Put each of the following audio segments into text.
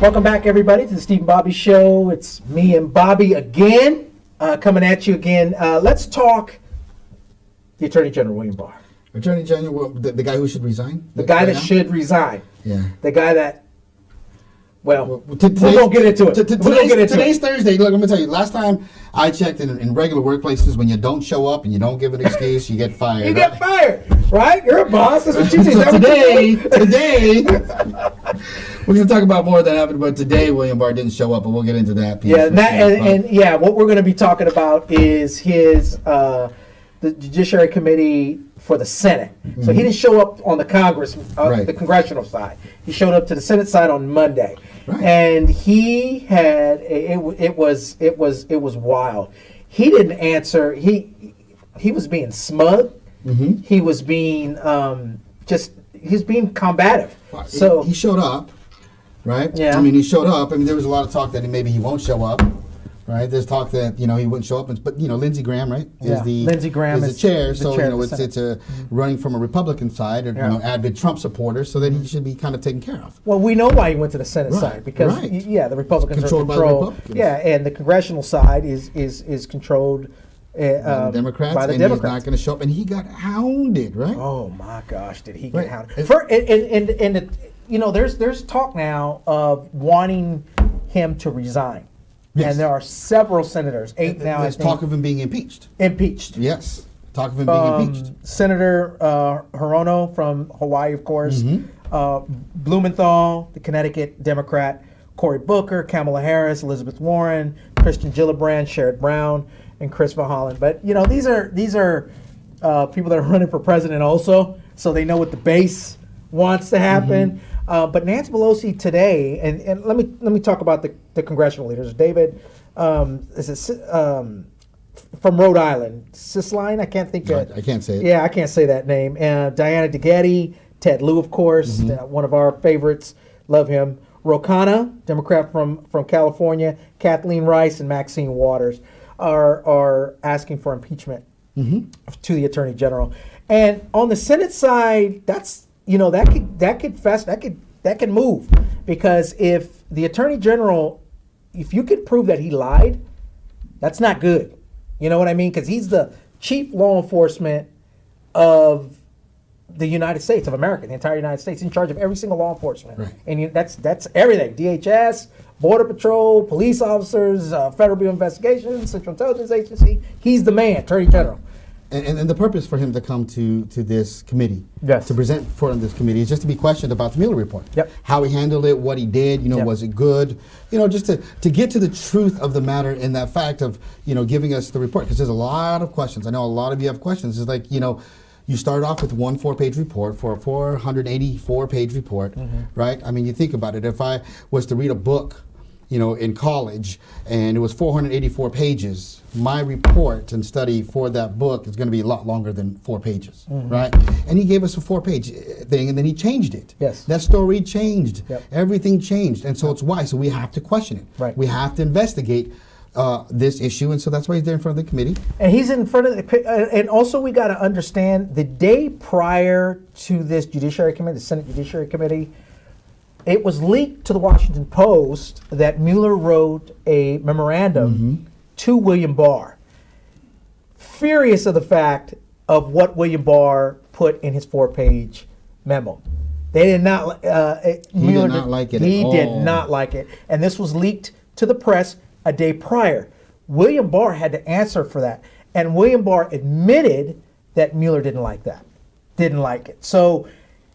Welcome back, everybody, to the Steve and Bobby Show. It's me and Bobby again, coming at you again. Let's talk the Attorney General William Barr. Attorney General, the guy who should resign? The guy that should resign. Yeah. The guy that, we're going to get into it. Today's Thursday. Look, let me tell you, last time I checked in regular workplaces, when you don't show up and you don't give an excuse, you get fired. You get fired, right? You're a boss. That's what you do. So today, we're going to talk about more of that happened, but today William Barr didn't show up, but we'll get into that piece. Yeah, what we're going to be talking about is the Judiciary Committee for the Senate. Mm-hmm. So he didn't show up on the the congressional side. He showed up to the Senate side on Monday. Right. And he had it was wild. He didn't answer. He was being smug. Mm-hmm. He was being being combative. Well, so he showed up, right? Yeah. I mean, he showed up. I mean, there was a lot of talk that maybe he won't show up. Right, there's talk that he wouldn't show up, but Lindsey Graham, right, Lindsey Graham is the chair. So chair it's running from a Republican side, or avid Trump supporter, so that he should be kind of taken care of. Well, we know why he went to the Senate side because the Republicans controlled by the Republicans. Yeah, and the congressional side is controlled by the Democrats, and he's not going to show up, and he got hounded, right? Oh my gosh, did he get hounded? There's talk now of wanting him to resign. Yes. And there are several senators, 8 now. There's talk of him being impeached. Yes. Talk of him being impeached. Senator Hirono from Hawaii, of course. Mm-hmm. Blumenthal, the Connecticut Democrat. Cory Booker, Kamala Harris, Elizabeth Warren, Christian Gillibrand, Sherrod Brown, and Chris Vahalan. But these are people that are running for president also, so they know what the base wants to happen. Mm-hmm. But Nancy Pelosi today, and let me talk about the congressional leaders. David, from Rhode Island, Sisline, I can't think of it. I can't say it. Yeah, I can't say that name. Diana DeGetti, Ted Lieu, of course, one of our favorites. Love him. Ro Khanna, Democrat from California, Kathleen Rice, and Maxine Waters are asking for impeachment to the Attorney General. And on the Senate side, that's that could move, because if the Attorney General, if you could prove that he lied, that's not good. You know what I mean? Because he's the chief law enforcement of the United States of America, the entire United States, in charge of every single law enforcement, right. And that's everything: DHS, Border Patrol, police officers, Federal Bureau of Investigation, Central Intelligence Agency. He's the man, Attorney General. And the purpose for him to come to this committee, yes, to present for this committee, is just to be questioned about the Mueller report. Yep. How he handled it, what he did, yep, was it good? Just to get to the truth of the matter in that fact of, giving us the report. Because there's a lot of questions. I know a lot of you have questions. It's like, you start off with one 4-page report for a 484-page report, right? I mean, you think about it. If I was to read a book, in college, and it was 484 pages, my report and study for that book is going to be a lot longer than 4 pages, right? And he gave us a 4-page thing, and then he changed it. Yes. That story changed. Yep. Everything changed, and so it's why. So we have to question it. Right. We have to investigate this issue, and so that's why he's there in front of the committee. And he's in front of and also we got to understand, the day prior to this Judiciary Committee, the Senate Judiciary Committee, it was leaked to the Washington Post that Mueller wrote a memorandum to William Barr, furious of the fact of what William Barr put in his 4-page memo. They did not. Mueller did not like it. He did not like it, and this was leaked to the press a day prior. William Barr had to answer for that, and William Barr admitted that Mueller didn't like it. So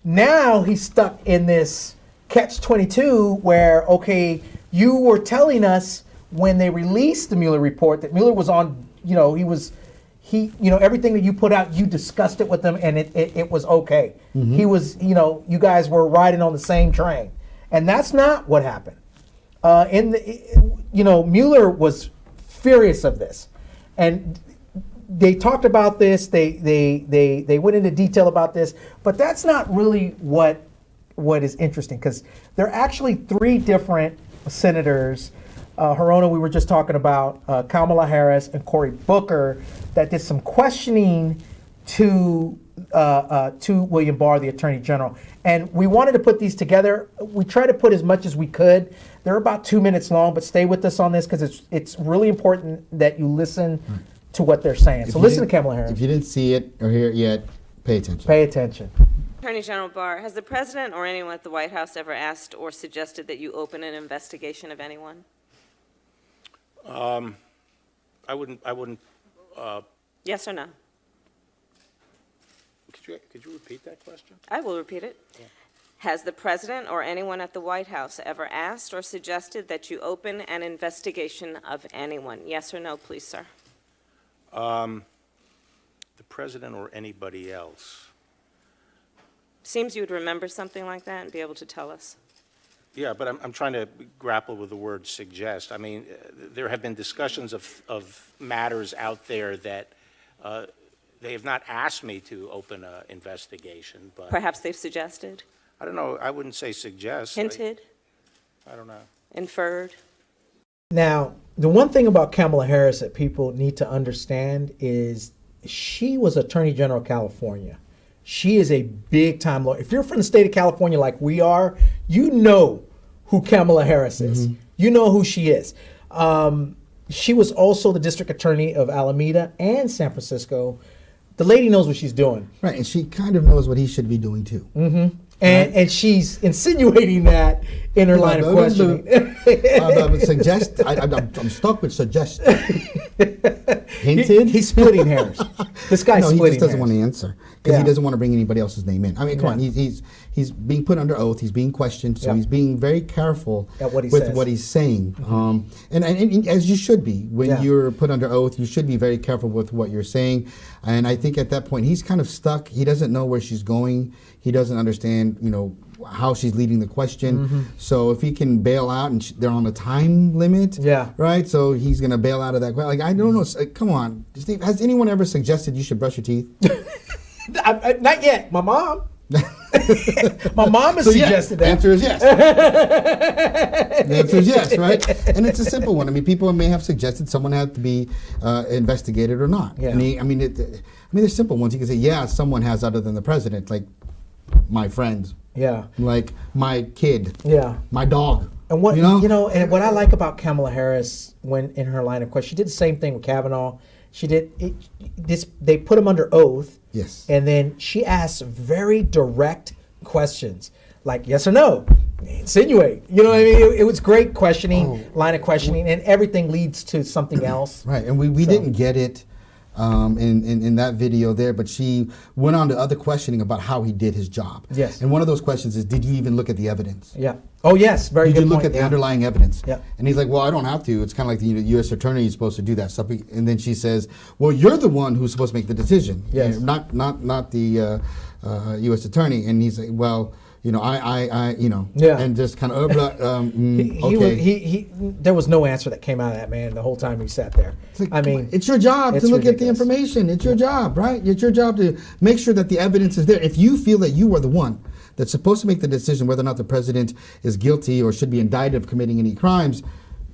now he's stuck in this catch-22 where, okay, you were telling us when they released the Mueller report that Mueller was on, everything that you put out, you discussed it with them, and it was okay. He was, you guys were riding on the same train, and that's not what happened. Mueller was furious of this, and they talked about this. They went into detail about this, but that's not really what is interesting, because there are actually 3 different senators, Hirono, we were just talking about, Kamala Harris, and Cory Booker, that did some questioning to to William Barr, the Attorney General. And we wanted to put these together. We tried to put as much as we could. They're about 2 minutes long, but stay with us on this because it's really important that you listen to what they're saying. So listen to Kamala Harris. If you didn't see it or hear it yet, pay attention. Pay attention. Attorney General Barr, has the President or anyone at the White House ever asked or suggested that you open an investigation of anyone? I wouldn't. Yes or no? Could you repeat that question? I will repeat it. Yeah. Has the President or anyone at the White House ever asked or suggested that you open an investigation of anyone? Yes or no, please, sir? The President or anybody else? Seems you would remember something like that and be able to tell us. Yeah, but I'm trying to grapple with the word suggest. I mean, there have been discussions of matters out there that they have not asked me to open an investigation, but Perhaps they've suggested, I don't know. I wouldn't say suggest. hinted, I don't know. inferred. Now, the one thing about Kamala Harris that people need to understand is she was Attorney General of California. She is a big time lawyer. If you're from the state of California like we are, you know who Kamala Harris is. You know who she is. She was also the district attorney of Alameda and San Francisco. The lady knows what she's doing. Right, and she kind of knows what he should be doing too. And she's insinuating that in her line of questioning. I'm stuck with suggest. Hinted? He's splitting hairs. This guy's No, he splitting just doesn't hairs. want to answer because Yeah. he doesn't want to bring anybody else's name in. I mean, come on, Yeah. he's being put under oath. He's being questioned, so Yeah. he's being very careful At what he with says. what he's saying. And as you should be when Yeah. you're put under oath, you should be very careful with what you're saying. And I think at that point he's kind of stuck. He doesn't know where she's going. He doesn't understand, how she's leading the question. So if he can bail out, and they're on a time limit, Yeah. right? So he's going to bail out of that. Like, I don't know. Come on, Steve. Has anyone ever suggested you should brush your teeth? Not yet. My mom. My mom has So yeah, suggested the that. answer is yes. The answer is yes, right? And it's a simple one. I mean, people may have suggested someone had to be investigated or not. Yeah. And there's simple ones. You can say, yeah, someone has other than the president, like my friends, Yeah. like my kid, Yeah. my dog. And what and what I like about Kamala Harris when in her line of question, she did the same thing with Kavanaugh. She did this. They put him under oath. Yes. And then she asked very direct questions, like yes or no, insinuate. You know what I mean? It was great questioning, line of questioning, and everything leads to something else. Right, and we didn't get it in that video there, but she went on to other questioning about how he did his job. Yes. And one of those questions is, did you even look at the evidence? Yeah. Oh yes, very Did good you look point. at the Yeah. underlying evidence? Yeah. And he's like, well, I don't have to. It's kind of like the U.S. attorney is supposed to do that stuff. And then she says, well, you're the one who's supposed to make the decision. Yes. Not the U.S. attorney. And he's like, well, I Yeah. and just kind of, He there was no answer that came out of that man the whole time he sat there. I mean, it's your job to look at the information. It's your job, right? It's your job to make sure that the evidence is there. If you feel that you are the one that's supposed to make the decision whether or not the president is guilty or should be indicted of committing any crimes,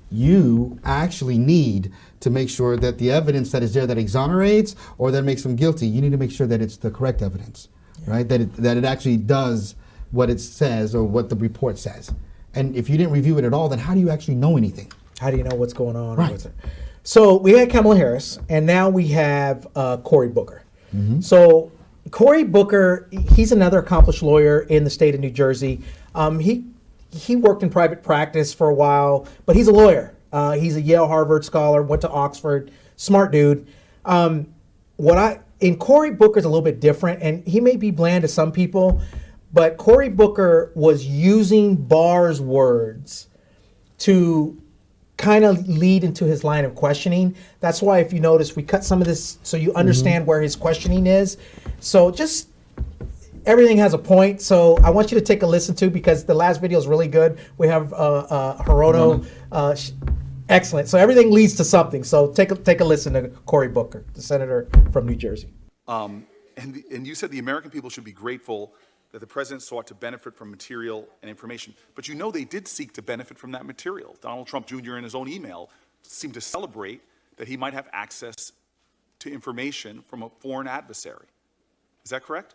you actually need to make sure that the evidence that is there that exonerates or that makes them guilty, you need to make sure that it's the correct evidence, right? That it actually does what it says or what the report says. And if you didn't review it at all, then how do you actually know anything? How do you know what's going on? Right. So we had Kamala Harris, and now we have Cory Booker. So Cory Booker, he's another accomplished lawyer in the state of New Jersey. He worked in private practice for a while, but he's a lawyer. He's a Yale Harvard scholar, went to Oxford, smart dude. Cory Booker's a little bit different, and he may be bland to some people, but Cory Booker was using Barr's words to kind of lead into his line of questioning. That's why, if you notice, we cut some of this so you understand where his questioning is. So just everything has a point. So I want you to take a listen to, because the last video is really good. We have Hirono, excellent. So everything leads to something. So take a listen to Cory Booker, the senator from New Jersey. And you said the American people should be grateful that the president sought to benefit from material and information. But they did seek to benefit from that material. Donald Trump Jr. in his own email seemed to celebrate that he might have access to information from a foreign adversary. Is that correct?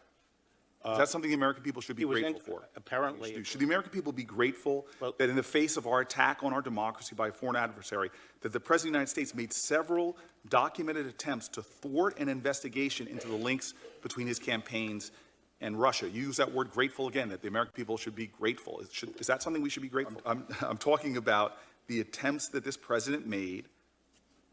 Is that something the American people should be He was grateful for? apparently. Should the American people be grateful that in the face of our attack on our democracy by a foreign adversary, that the President of the United States made several documented attempts to thwart an investigation into the links between his campaigns and Russia? You use that word grateful again, that the American people should be grateful. Is that something we should be grateful for? I'm talking about the attempts that this president made,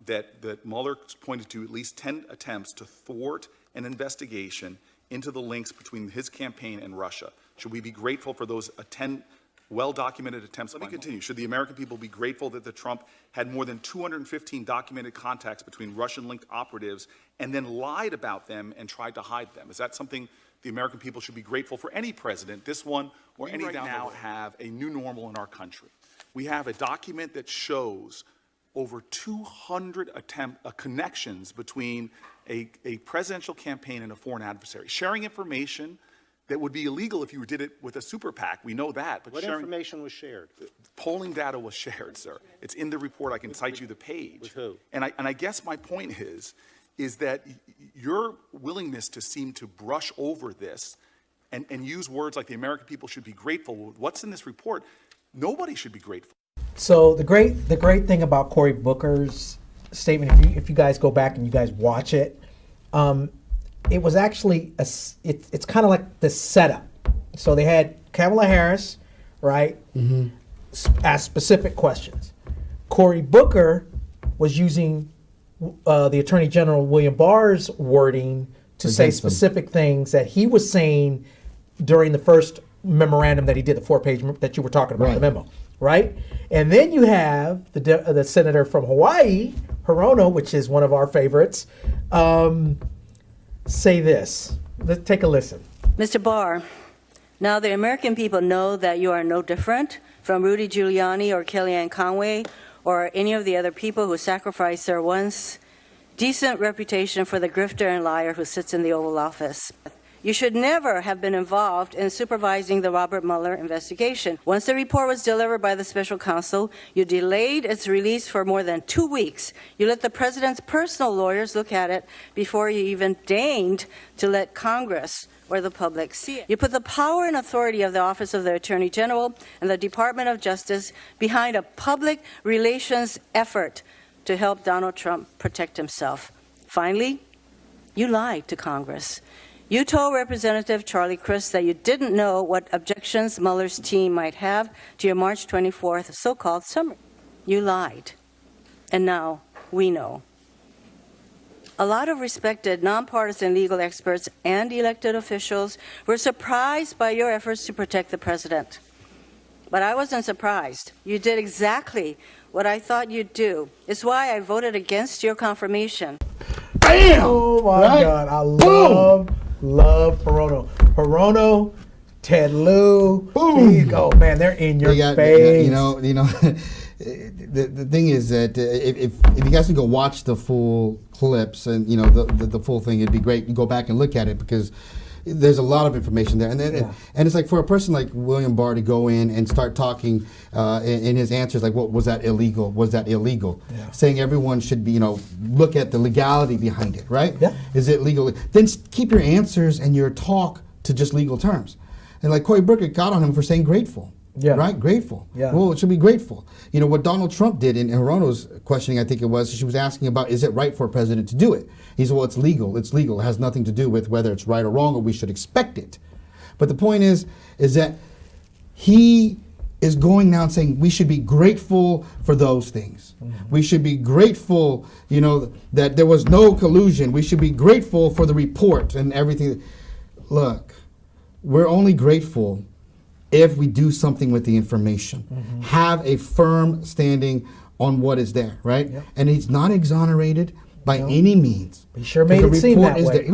that Mueller pointed to at least 10 attempts to thwart an investigation into the links between his campaign and Russia. Should we be grateful for those 10 well-documented attempts? Let me continue. Should the American people be grateful that the Trump had more than 215 documented contacts between Russian-linked operatives and then lied about them and tried to hide them? Is that something the American people should be grateful for? Any president, this one or any right now, have a new normal in our country. We have a document that shows over 200 connections between a presidential campaign and a foreign adversary, sharing information that would be illegal if you did it with a super PAC. We know that. But What information was shared? Polling data was shared, sir. It's in the report. I can cite you the page. With who? And I guess my point is that your willingness to seem to brush over this and use words like the American people should be grateful. What's in this report? Nobody should be grateful. So the great thing about Cory Booker's statement, if you guys go back and you guys watch it, it was actually it's kind of like the setup. So they had Kamala Harris, right, ask specific questions. Cory Booker was using the Attorney General William Barr's wording to say specific things that he was saying during the first memorandum that he did, the 4-page that you were talking about, the memo, right? And then you have the senator from Hawaii, Hirono, which is one of our favorites, say this. Let's take a listen. Mr. Barr, now the American people know that you are no different from Rudy Giuliani or Kellyanne Conway or any of the other people who sacrificed their once decent reputation for the grifter and liar who sits in the Oval Office. You should never have been involved in supervising the Robert Mueller investigation. Once the report was delivered by the special counsel, you delayed its release for more than 2 weeks. You let the president's personal lawyers look at it before you even deigned to let Congress or the public see it. You put the power and authority of the Office of the Attorney General and the Department of Justice behind a public relations effort to help Donald Trump protect himself. Finally, you lied to Congress. You told Representative Charlie Crist that you didn't know what objections Mueller's team might have to your March 24th so-called summary. You lied. And now we know. A lot of respected nonpartisan legal experts and elected officials were surprised by your efforts to protect the president. But I wasn't surprised. You did exactly what I thought you'd do. It's why I voted against your confirmation. Bam! Oh my God, I love Hirono. Hirono, Ted Lieu. Boom. There you go, man. They're in your face. You know. The thing is that if you guys can go watch the full clips and the full thing, it'd be great. You go back and look at it because there's a lot of information there, and then and it's like for a person like William Barr to go in and start talking in his answers like, "What was that illegal? Was that illegal?" Yeah. Saying everyone should be look at the legality behind it, right? Yeah. Is it legal? Then keep your answers and your talk to just legal terms. And like Cory Booker got on him for saying grateful. Yeah. Right? Grateful. Yeah. Well, it should be grateful. What Donald Trump did in Hirono's questioning, I think it was, she was asking about, is it right for a president to do it? He said, well, it's legal. It's legal. It has nothing to do with whether it's right or wrong or we should expect it. But the point is that he is going now and saying we should be grateful for those things. Mm-hmm. We should be grateful, that there was no collusion. We should be grateful for the report and everything. Look, we're only grateful if we do something with the information, have a firm standing on what is there, right? Yep. And he's not exonerated by any means. He sure made it seem that way.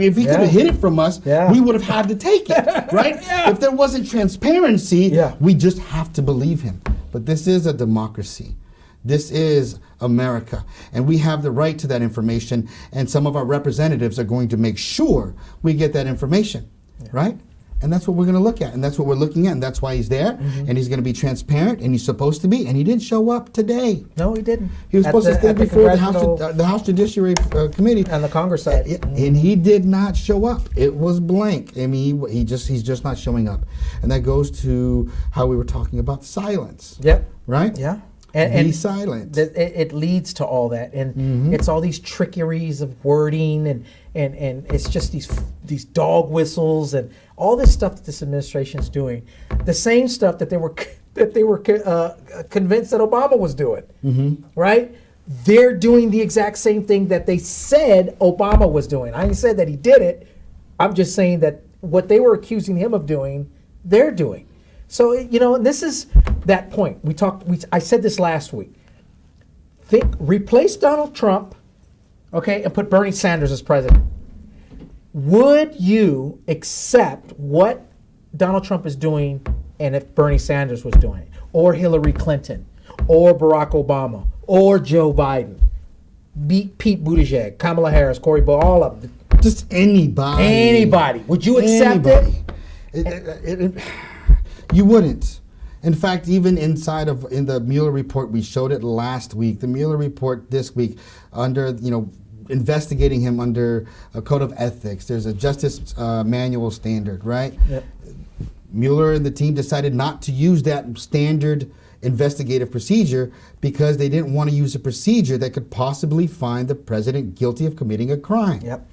If he could have hid it from us, we would have had to take it, right? If there wasn't transparency, we just have to believe him. But this is a democracy. This is America. And we have the right to that information, and some of our representatives are going to make sure we get that information, right? And that's what we're going to look at, and that's what we're looking at, and that's why he's there, and he's going to be transparent, and he's supposed to be, and he didn't show up today. No, he didn't. He was At supposed to the- stand at the before congressional- the House Judiciary Committee. And the Congress side. And he did not show up. It was blank. I mean, he's just not showing up. And that goes to how we were talking about silence. Yep. Right? Yeah. Be silent. It leads to all that, and it's all these trickeries of wording, and it's just these dog whistles and all this stuff that this administration is doing. The same stuff that they were convinced that Obama was doing. Right? They're doing the exact same thing that they said Obama was doing. I ain't said that he did it. I'm just saying that what they were accusing him of doing, they're doing. So, this is that point. I said this last week. Replace Donald Trump, okay, and put Bernie Sanders as president. Would you accept what Donald Trump is doing and if Bernie Sanders was doing it? Or Hillary Clinton? Or Barack Obama? Or Joe Biden? Pete Buttigieg, Kamala Harris, Cory Booker, all of them. Just anybody. Anybody. Would you accept it? You wouldn't. In fact, even in the Mueller report, we showed it last week. The Mueller report this week, under investigating him under a code of ethics. There's a justice manual standard, right? Yep. Mueller and the team decided not to use that standard investigative procedure because they didn't want to use a procedure that could possibly find the president guilty of committing a crime. Yep.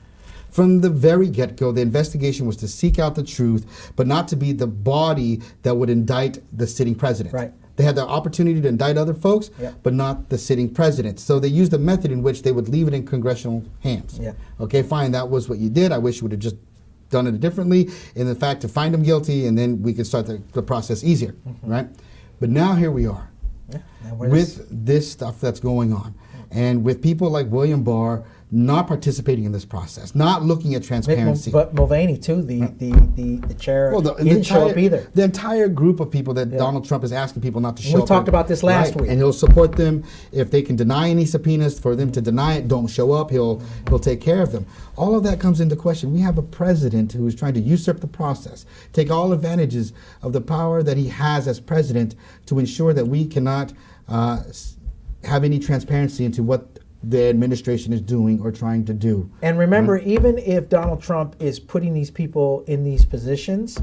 From the very get-go, the investigation was to seek out the truth, but not to be the body that would indict the sitting president. Right. They had the opportunity to indict other folks, Yep. but not the sitting president. So they used a method in which they would leave it in congressional hands. Yeah. Okay, fine, that was what you did. I wish you would have just done it differently, in the fact to find him guilty, and then we could start the process easier, right? But now here we are, with this stuff that's going on, and with people like William Barr not participating in this process, not looking at transparency. But Mulvaney too, the chair, he didn't show up either. The entire group of people that Donald Trump is asking people not to show up. We talked about this last week. And he'll support them if they can deny any subpoenas for them to deny it. Don't show up. He'll take care of them. All of that comes into question. We have a president who is trying to usurp the process, take all advantages of the power that he has as president to ensure that we cannot have any transparency into what the administration is doing or trying to do. And remember, even if Donald Trump is putting these people in these positions,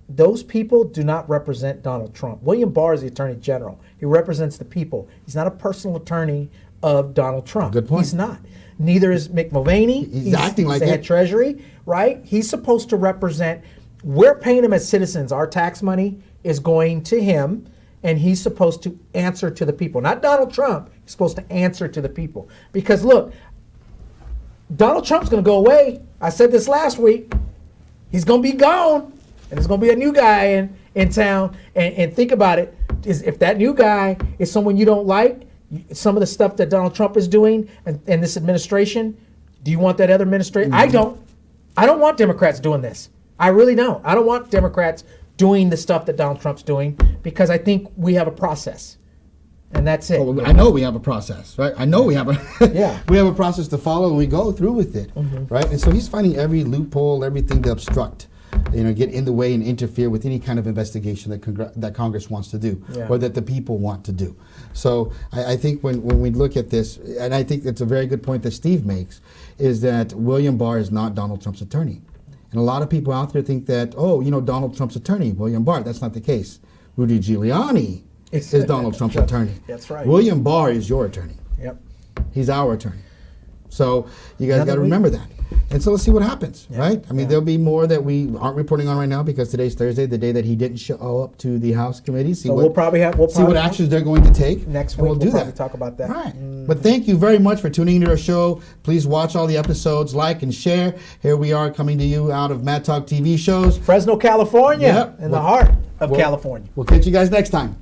those people do not represent Donald Trump. William Barr is the Attorney General. He represents the people. He's not a personal attorney of Donald Trump. Good point. He's not. Neither is Mick Mulvaney. He's acting like the head it. Treasury, right? He's supposed to represent. We're paying him as citizens. Our tax money is going to him, and he's supposed to answer to the people. Not Donald Trump. He's supposed to answer to the people. Because look, Donald Trump's going to go away. I said this last week. He's going to be gone, and there's going to be a new guy in town. And think about it. If that new guy is someone you don't like, some of the stuff that Donald Trump is doing and this administration, do you want that other administration? I don't. I don't want Democrats doing this. I really don't. I don't want Democrats doing the stuff that Donald Trump's doing, because I think we have a process, and that's it. Well, I know we have a process, right? I know we have Yeah. we have a process to follow, and we go through with it, right? And so he's finding every loophole, everything to obstruct, get in the way and interfere with any kind of investigation that Congress wants to do, or that the people want to do. So I think when we look at this, and I think it's a very good point that Steve makes, is that William Barr is not Donald Trump's attorney. And a lot of people out there think that, Donald Trump's attorney, William Barr. That's not the case. Rudy Giuliani is Donald Trump's attorney. That's right. William Barr is your attorney. Yep. He's our attorney. So you guys got to remember that. And so let's see what happens, right? I mean, there'll be more that we aren't reporting on right now because today's Thursday, the day that he didn't show up to the House committee. So we'll probably see what actions they're going to take next and week. we'll do probably that. talk about that. Right. But thank you very much for tuning into our show. Please watch all the episodes, like and share. Here we are coming to you out of Mad Talk TV shows. Fresno, California, Yep. in the heart of California. We'll catch you guys next time.